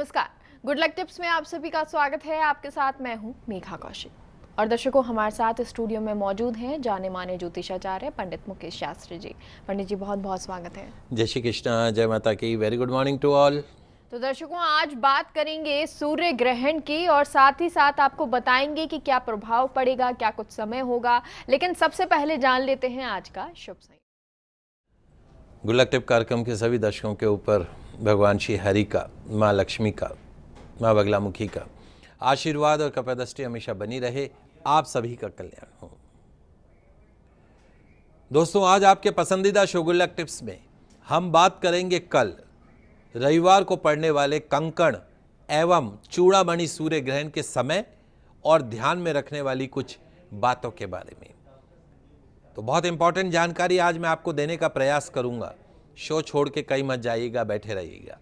नमस्कार। Good luck tips में आप सभी का स्वागत है। आपके साथ मैं हूं मेघा कौशिक और दर्शकों हमारे साथ स्टूडियो में मौजूद हैं जाने माने ज्योतिषाचार्य पंडित मुकेश शास्त्री जी। पंडित जी बहुत बहुत स्वागत है। जय श्री कृष्णा, जय माता की। Very good morning to all. तो दर्शकों आज बात करेंगे सूर्य ग्रहण की और साथ ही साथ आपको बताएंगे कि क्या प्रभाव पड़ेगा, क्या कुछ समय होगा। लेकिन सबसे पहले जान लेते हैं आज का शुभ समय। गुड लक टिप कार्यक्रम के सभी दर्शकों के ऊपर भगवान श्री हरि का, माँ लक्ष्मी का, माँ बगलामुखी का आशीर्वाद और कृपादृष्टि हमेशा बनी रहे। आप सभी का कल्याण हो। दोस्तों आज आपके पसंदीदा शो गुड लक टिप्स में हम बात करेंगे कल रविवार को पड़ने वाले कंकण एवं चूड़ामणि सूर्य ग्रहण के समय और ध्यान में रखने वाली कुछ बातों के बारे में। तो बहुत इंपॉर्टेंट जानकारी आज मैं आपको देने का प्रयास करूंगा। शो छोड़ के कहीं मत जाइएगा, बैठे रहिएगा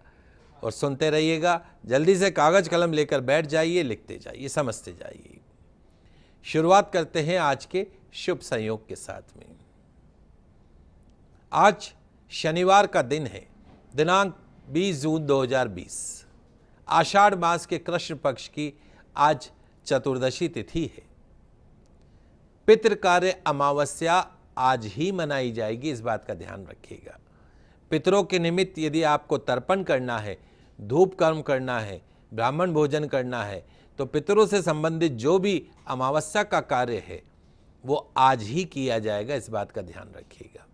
और सुनते रहिएगा। जल्दी से कागज कलम लेकर बैठ जाइए, लिखते जाइए, समझते जाइए। शुरुआत करते हैं आज के शुभ संयोग के साथ में। आज शनिवार का दिन है, दिनांक 20 जून 2020। आषाढ़ मास के कृष्ण पक्ष की आज चतुर्दशी तिथि है। पितृकार्य अमावस्या आज ही मनाई जाएगी, इस बात का ध्यान रखिएगा। पितरों के निमित्त यदि आपको तर्पण करना है, धूप कर्म करना है, ब्राह्मण भोजन करना है, तो पितरों से संबंधित जो भी अमावस्या का कार्य है वो आज ही किया जाएगा, इस बात का ध्यान रखिएगा।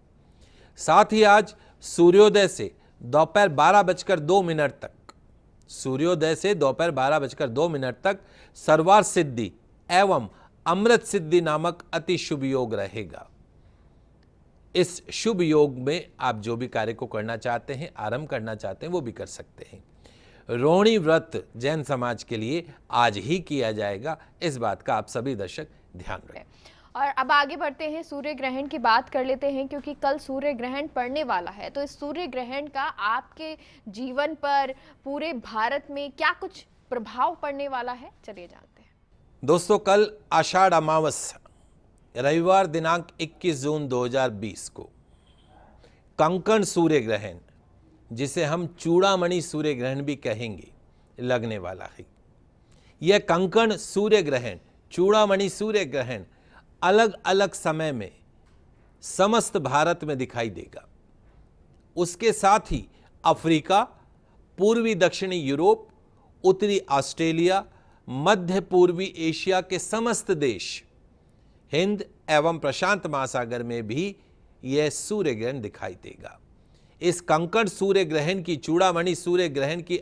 साथ ही आज सूर्योदय से दोपहर 12:02 तक, सूर्योदय से दोपहर 12:02 तक सर्वार्थ सिद्धि एवं अमृत सिद्धि नामक अति शुभ योग रहेगा। इस शुभ योग में आप जो भी कार्य को करना चाहते हैं, आरंभ करना चाहते हैं, वो भी कर सकते हैं। रोहिणी व्रत जैन समाज के लिए आज ही किया जाएगा, इस बात का आप सभी दर्शक ध्यान रखें। और अब आगे बढ़ते हैं, सूर्य ग्रहण की बात कर लेते हैं क्योंकि कल सूर्य ग्रहण पड़ने वाला है। तो इस सूर्य ग्रहण का आपके जीवन पर, पूरे भारत में क्या कुछ प्रभाव पड़ने वाला है, चलिए जानते हैं। दोस्तों कल आषाढ़ अमावस्या रविवार दिनांक 21 जून 2020 को कंकण सूर्य ग्रहण, जिसे हम चूड़ामणि सूर्य ग्रहण भी कहेंगे, लगने वाला है। यह कंकण सूर्य ग्रहण, चूड़ामणि सूर्य ग्रहण अलग अलग समय में समस्त भारत में दिखाई देगा। उसके साथ ही अफ्रीका, पूर्वी दक्षिणी यूरोप, उत्तरी ऑस्ट्रेलिया, मध्य पूर्वी एशिया के समस्त देश, हिंद एवं प्रशांत महासागर में भी यह सूर्य ग्रहण दिखाई देगा। इस कंकण सूर्य ग्रहण की, चूड़ामणि सूर्य ग्रहण की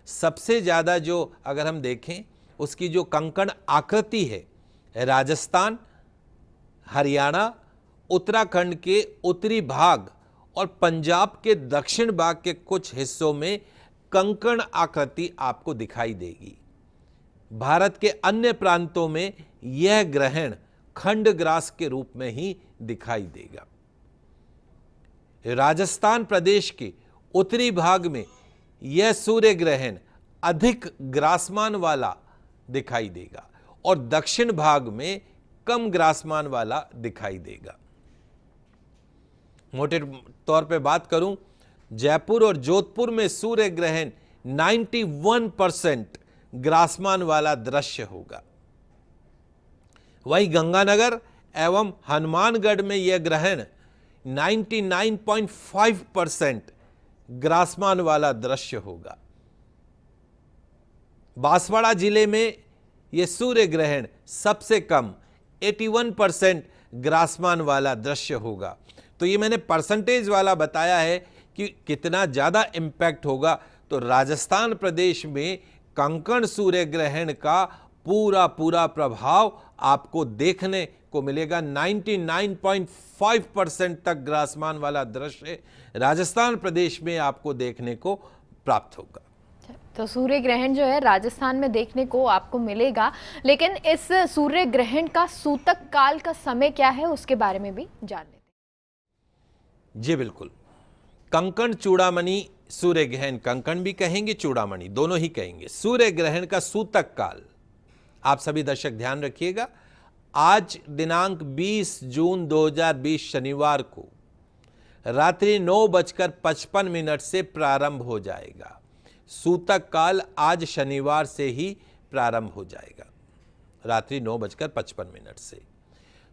सबसे ज़्यादा जो अगर हम देखें उसकी जो कंकण आकृति है, राजस्थान, हरियाणा, उत्तराखंड के उत्तरी भाग और पंजाब के दक्षिण भाग के कुछ हिस्सों में कंकण आकृति आपको दिखाई देगी। भारत के अन्य प्रांतों में यह ग्रहण खंडग्रास के रूप में ही दिखाई देगा। राजस्थान प्रदेश के उत्तरी भाग में यह सूर्य ग्रहण अधिक ग्रासमान वाला दिखाई देगा और दक्षिण भाग में कम ग्रासमान वाला दिखाई देगा। मोटे तौर पे बात करूं, जयपुर और जोधपुर में सूर्य ग्रहण 91% ग्रासमान वाला दृश्य होगा। वहीं गंगानगर एवं हनुमानगढ़ में यह ग्रहण 99.5% ग्रासमान वाला दृश्य होगा। बांसवाड़ा जिले में यह सूर्य ग्रहण सबसे कम 81% ग्रासमान वाला दृश्य होगा। तो ये मैंने परसेंटेज वाला बताया है कि कितना ज़्यादा इम्पैक्ट होगा। तो राजस्थान प्रदेश में कंकण सूर्य ग्रहण का पूरा प्रभाव आपको देखने को मिलेगा। 99.5% तक ग्रासमान वाला दृश्य राजस्थान प्रदेश में आपको देखने को प्राप्त होगा। तो सूर्य ग्रहण जो है राजस्थान में देखने को आपको मिलेगा। लेकिन इस सूर्य ग्रहण का सूतक काल का समय क्या है, उसके बारे में भी जान लेते हैं। जी बिल्कुल, कंकण चूड़ामणि सूर्य ग्रहण, कंकण भी कहेंगे, चूड़ामणि दोनों ही कहेंगे। सूर्य ग्रहण का सूतक काल आप सभी दर्शक ध्यान रखिएगा। आज दिनांक 20 जून 2020 शनिवार को रात्रि 9:55 से प्रारंभ हो जाएगा। सूतक काल आज शनिवार से ही प्रारंभ हो जाएगा, रात्रि 9:55 से।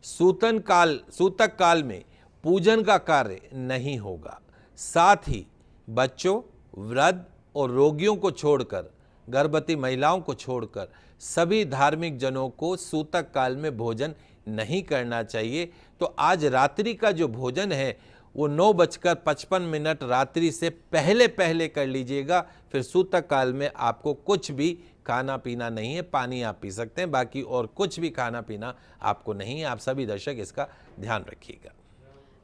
सूतक काल में पूजन का कार्य नहीं होगा। साथ ही बच्चों, वृद्ध और रोगियों को छोड़कर, गर्भवती महिलाओं को छोड़कर सभी धार्मिक जनों को सूतक काल में भोजन नहीं करना चाहिए। तो आज रात्रि का जो भोजन है वो 9:55 रात्रि से पहले पहले कर लीजिएगा। फिर सूतक काल में आपको कुछ भी खाना पीना नहीं है, पानी आप पी सकते हैं, बाकी और कुछ भी खाना पीना आपको नहीं है। आप सभी दर्शक इसका ध्यान रखिएगा।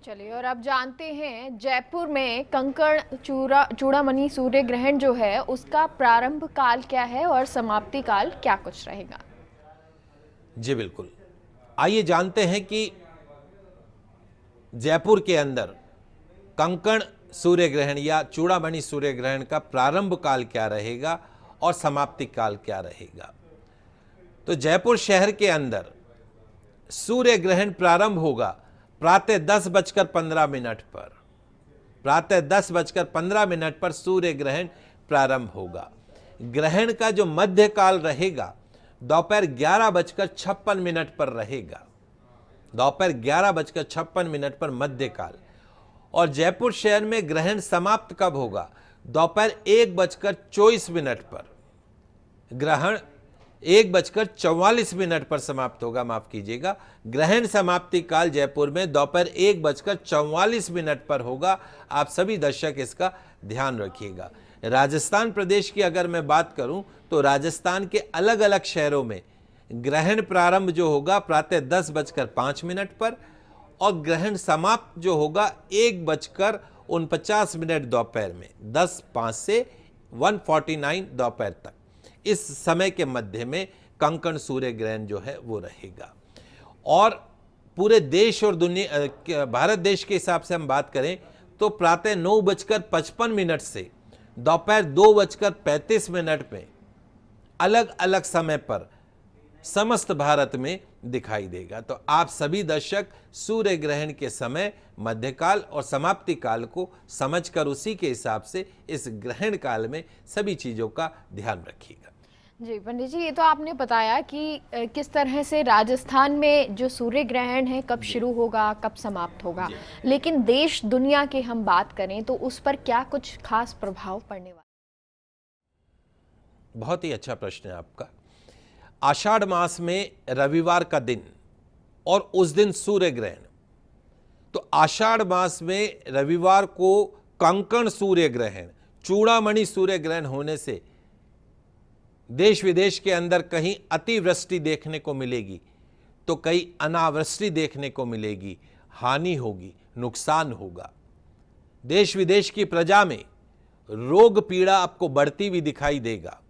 चलिए, और अब जानते हैं जयपुर में कंकण चूड़ामणि सूर्य ग्रहण जो है उसका प्रारंभ काल क्या है और समाप्ति काल क्या कुछ रहेगा। जी बिल्कुल, आइए जानते हैं कि जयपुर के अंदर कंकण सूर्य ग्रहण या चूड़ामणि सूर्य ग्रहण का प्रारंभ काल क्या रहेगा और समाप्ति काल क्या रहेगा। तो जयपुर शहर के अंदर सूर्य ग्रहण प्रारंभ होगा प्रातः 10:15 पर। प्रातः 10:15 पर सूर्य ग्रहण प्रारंभ होगा। ग्रहण का जो मध्य काल रहेगा दोपहर 11:56 पर रहेगा। दोपहर 11:56 पर मध्य काल। और जयपुर शहर में ग्रहण समाप्त कब होगा? दोपहर 1:24 पर। ग्रहण 1:44 पर समाप्त होगा, माफ कीजिएगा। ग्रहण समाप्ति काल जयपुर में दोपहर 1:44 पर होगा। आप सभी दर्शक इसका ध्यान रखिएगा। राजस्थान प्रदेश की अगर मैं बात करूं तो राजस्थान के अलग अलग शहरों में ग्रहण प्रारंभ जो होगा प्रातः 10:05 पर और ग्रहण समाप्त जो होगा 1:49 दोपहर में, 10:05 से 1:49 दोपहर तक। इस समय के मध्य में कंकण सूर्य ग्रहण जो है वो रहेगा। और पूरे देश और दुनिया, भारत देश के हिसाब से हम बात करें तो प्रातः 9:55 से दोपहर 2:35 में अलग अलग समय पर समस्त भारत में दिखाई देगा। तो आप सभी दर्शक सूर्य ग्रहण के समय, मध्यकाल और समाप्ति काल को समझकर उसी के हिसाब से इस ग्रहण काल में सभी चीजों का ध्यान रखिएगा। जी पंडित जी, ये तो आपने बताया कि किस तरह से राजस्थान में जो सूर्य ग्रहण है कब शुरू होगा, कब समाप्त होगा, लेकिन देश दुनिया की हम बात करें तो उस पर क्या कुछ खास प्रभाव पड़ने वाला? बहुत ही अच्छा प्रश्न है आपका। आषाढ़ मास में रविवार का दिन और उस दिन सूर्य ग्रहण। तो आषाढ़ मास में रविवार को कंकण सूर्य ग्रहण, चूड़ामणि सूर्य ग्रहण होने से देश विदेश के अंदर कहीं अतिवृष्टि देखने को मिलेगी तो कहीं अनावृष्टि देखने को मिलेगी, हानि होगी, नुकसान होगा। देश विदेश की प्रजा में रोग पीड़ा आपको बढ़ती हुई दिखाई देगा।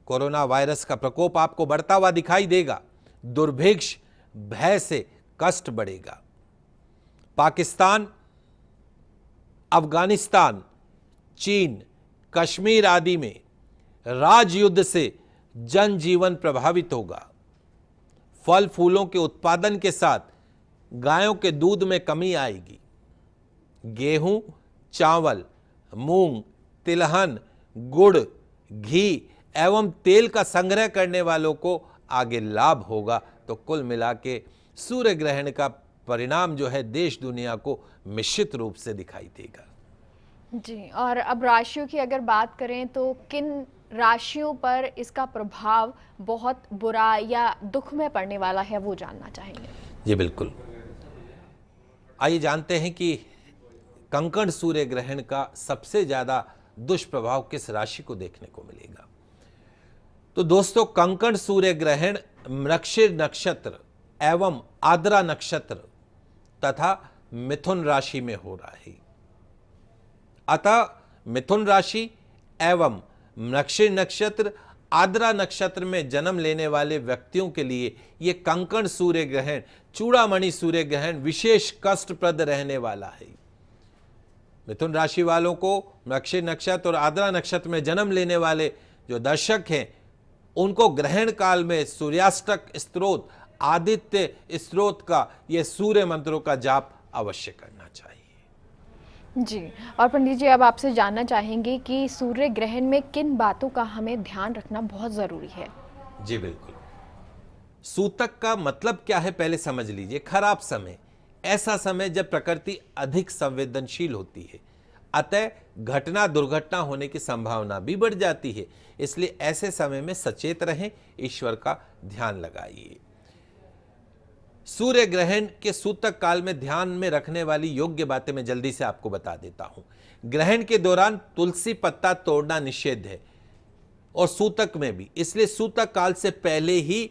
कोरोना वायरस का प्रकोप आपको बढ़ता हुआ दिखाई देगा। दुर्भिक्ष, भय से कष्ट बढ़ेगा। पाकिस्तान, अफगानिस्तान, चीन, कश्मीर आदि में राजयुद्ध से जनजीवन प्रभावित होगा। फल फूलों के उत्पादन के साथ गायों के दूध में कमी आएगी। गेहूं, चावल, मूंग, तिलहन, गुड़, घी एवं तेल का संग्रह करने वालों को आगे लाभ होगा। तो कुल मिला के सूर्य ग्रहण का परिणाम जो है देश दुनिया को मिश्रित रूप से दिखाई देगा। जी, और अब राशियों की अगर बात करें तो किन राशियों पर इसका प्रभाव बहुत बुरा या दुख में पड़ने वाला है वो जानना चाहेंगे। जी बिल्कुल, आइए जानते हैं कि कंकण सूर्य ग्रहण का सबसे ज्यादा दुष्प्रभाव किस राशि को देखने को मिलेगा। तो दोस्तों, कंकण सूर्य ग्रहण मृगशिर नक्षत्र एवं आद्रा नक्षत्र तथा मिथुन राशि में हो रहा है। अतः मिथुन राशि एवं मृगशिर नक्षत्र, आद्रा नक्षत्र में जन्म लेने वाले व्यक्तियों के लिए यह कंकण सूर्य ग्रहण, चूड़ामणि सूर्य ग्रहण विशेष कष्टप्रद रहने वाला है। मिथुन राशि वालों को मृगशिर नक्षत्र और आद्रा नक्षत्र में जन्म लेने वाले जो दर्शक हैं उनको ग्रहण काल में सूर्याष्टक स्तोत्र, आदित्य स्तोत्र का, ये सूर्य मंत्रों का जाप अवश्य करना चाहिए। जी। और पंडित जी, अब आपसे जानना चाहेंगे कि सूर्य ग्रहण में किन बातों का हमें ध्यान रखना बहुत ज़रूरी है? जी बिल्कुल। सूतक का मतलब क्या है पहले समझ लीजिए। खराब समय, ऐसा समय जब प्रकृति अधिक संवेदनशील होती है, अतः घटना दुर्घटना होने की संभावना भी बढ़ जाती है। इसलिए ऐसे समय में सचेत रहें, ईश्वर का ध्यान लगाइए। सूर्य ग्रहण के सूतक काल में ध्यान में रखने वाली योग्य बातें मैं जल्दी से आपको बता देता हूं। ग्रहण के दौरान तुलसी पत्ता तोड़ना निषेध है, और सूतक में भी। इसलिए सूतक काल से पहले ही,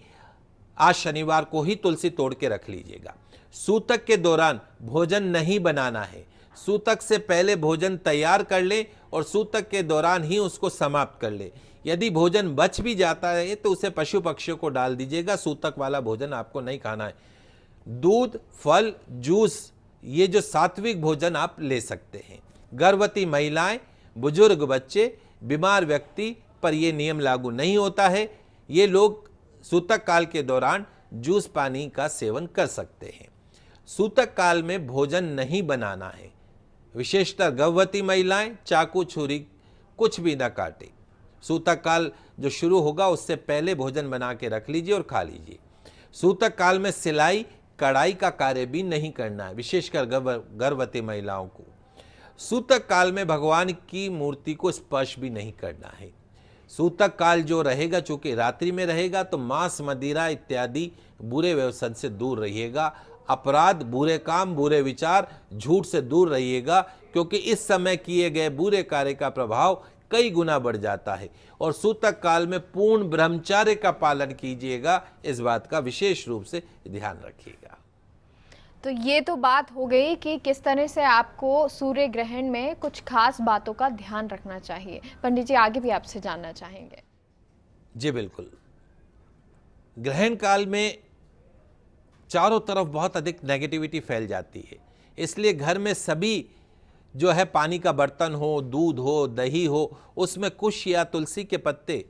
आज शनिवार को ही तुलसी तोड़ के रख लीजिएगा। सूतक के दौरान भोजन नहीं बनाना है। सूतक से पहले भोजन तैयार कर ले और सूतक के दौरान ही उसको समाप्त कर ले। यदि भोजन बच भी जाता है तो उसे पशु पक्षियों को डाल दीजिएगा। सूतक वाला भोजन आपको नहीं खाना है। दूध, फल, जूस, ये जो सात्विक भोजन आप ले सकते हैं। गर्भवती महिलाएं, बुजुर्ग बच्चे, बीमार व्यक्ति पर यह नियम लागू नहीं होता है। ये लोग सूतक काल के दौरान जूस पानी का सेवन कर सकते हैं। सूतक काल में भोजन नहीं बनाना है। विशेषतर गर्भवती महिलाएं चाकू छुरी कुछ भी न काटे। सूतक काल जो शुरू होगा उससे पहले भोजन बना के रख लीजिए और खा लीजिए। सूतक काल में सिलाई कढ़ाई का कार्य भी नहीं करना है, विशेषकर गर्भवती महिलाओं को। सूतक काल में भगवान की मूर्ति को स्पर्श भी नहीं करना है। सूतक काल जो रहेगा, चूंकि रात्रि में रहेगा, तो मांस, मदिरा इत्यादि बुरे व्यसन से दूर रहिएगा। अपराध, बुरे काम, बुरे विचार, झूठ से दूर रहिएगा, क्योंकि इस समय किए गए बुरे कार्य का प्रभाव कई गुना बढ़ जाता है। और सूतक काल में पूर्ण ब्रह्मचर्य का पालन कीजिएगा, इस बात का विशेष रूप से ध्यान रखिएगा। तो ये तो बात हो गई कि किस तरह से आपको सूर्य ग्रहण में कुछ खास बातों का ध्यान रखना चाहिए। पंडित जी, आगे भी आपसे जानना चाहेंगे। जी बिल्कुल। ग्रहण काल में चारों तरफ बहुत अधिक नेगेटिविटी फैल जाती है। इसलिए घर में सभी जो है, पानी का बर्तन हो, दूध हो, दही हो, उसमें कुश या तुलसी के पत्ते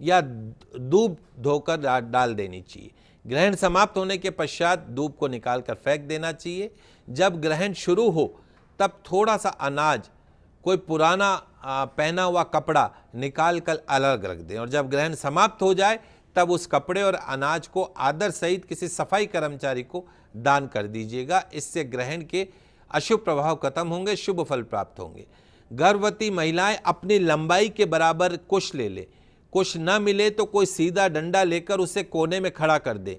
या दूब धोकर डाल देनी चाहिए। ग्रहण समाप्त होने के पश्चात दूब को निकालकर फेंक देना चाहिए। जब ग्रहण शुरू हो तब थोड़ा सा अनाज, कोई पुराना पहना हुआ कपड़ा निकाल कर अलग रख दें, और जब ग्रहण समाप्त हो जाए तब उस कपड़े और अनाज को आदर सहित किसी सफाई कर्मचारी को दान कर दीजिएगा। इससे ग्रहण के अशुभ प्रभाव खत्म होंगे, शुभ फल प्राप्त होंगे। गर्भवती महिलाएं अपनी लंबाई के बराबर कुश ले ले। कुछ न मिले तो कोई सीधा डंडा लेकर उसे कोने में खड़ा कर दे।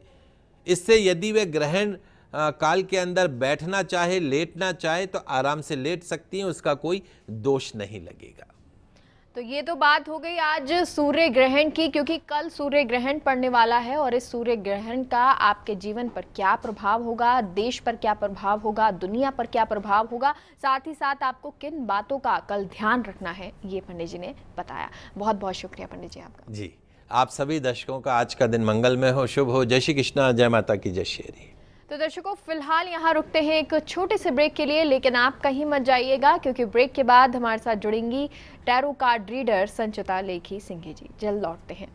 इससे यदि वे ग्रहण काल के अंदर बैठना चाहे, लेटना चाहे, तो आराम से लेट सकती हैं, उसका कोई दोष नहीं लगेगा। तो ये तो बात हो गई आज सूर्य ग्रहण की, क्योंकि कल सूर्य ग्रहण पड़ने वाला है और इस सूर्य ग्रहण का आपके जीवन पर क्या प्रभाव होगा, देश पर क्या प्रभाव होगा, दुनिया पर क्या प्रभाव होगा, साथ ही साथ आपको किन बातों का कल ध्यान रखना है, ये पंडित जी ने बताया। बहुत बहुत शुक्रिया पंडित जी आपका। जी, आप सभी दर्शकों का आज का दिन मंगलमय हो, शुभ हो। जय श्री कृष्णा, जय माता की जय श्री। तो दर्शकों, फिलहाल यहाँ रुकते हैं एक छोटे से ब्रेक के लिए, लेकिन आप कहीं मत जाइएगा, क्योंकि ब्रेक के बाद हमारे साथ जुड़ेंगी टैरो कार्ड रीडर संचिता लेखी सिंघी जी। जल्द लौटते हैं।